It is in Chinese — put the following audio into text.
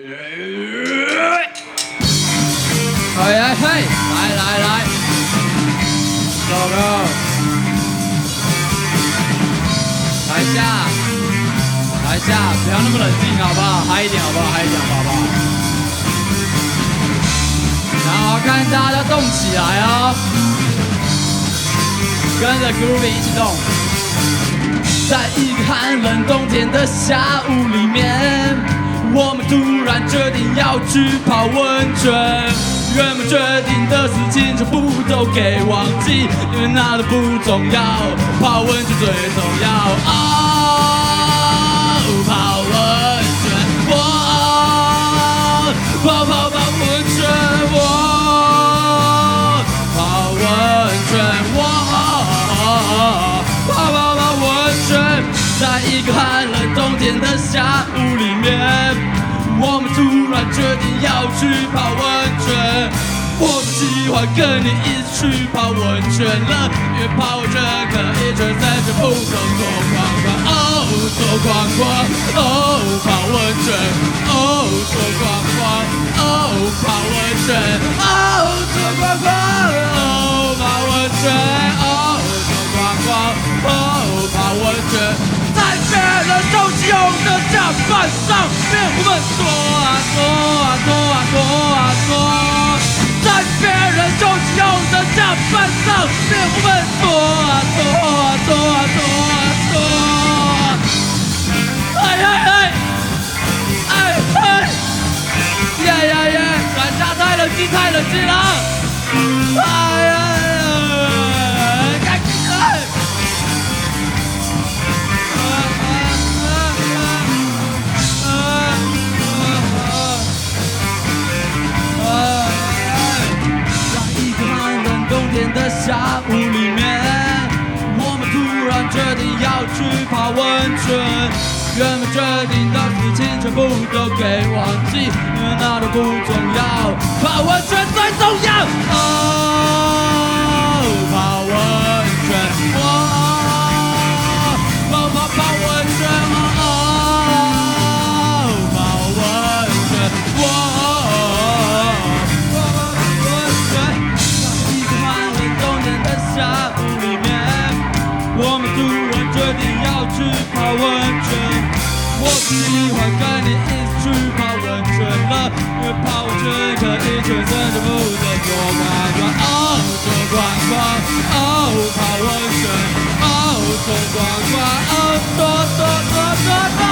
嘿，来 ，Go Go， 台下，不要那么冷静好不好？嗨一点好不好？嗨一点好不好？然后看大家动起来哦，跟着 grooving 一起动。在一个寒冷冬天的下午里面，我们突然决定要去泡温泉。原本决定的事情全部都给忘记，因为那都不重要，泡温泉最重要。泡温泉，泡温泉，泡温泉，泡温泉，在一个寒冷冬天的下午里面，我们突然决定要去泡温泉。我不喜欢跟你一起去泡温泉了，因为泡温泉可以全身全部都脱光光。脱光光，泡温泉，脱光光，泡温泉，脱光光，泡温泉，脱光光，泡温泉，在别人都使用的甲板上面，我们拖，在别人都使用的甲板上面，我们拖。太冷静了！在一个寒冷冬天的下午里面，我们突然决定要去泡温泉。原本决定的事情全部都给忘记，因为那都不重要，泡温泉最重要。泡温泉，泡温泉，泡温泉，在一个寒冷冬天的下午里面，我们突然决定要去泡温泉。我不喜欢跟你一起去泡温泉了，因为泡温泉可以全身全部都脱光光，脱光光，泡温泉，脱光光，脱。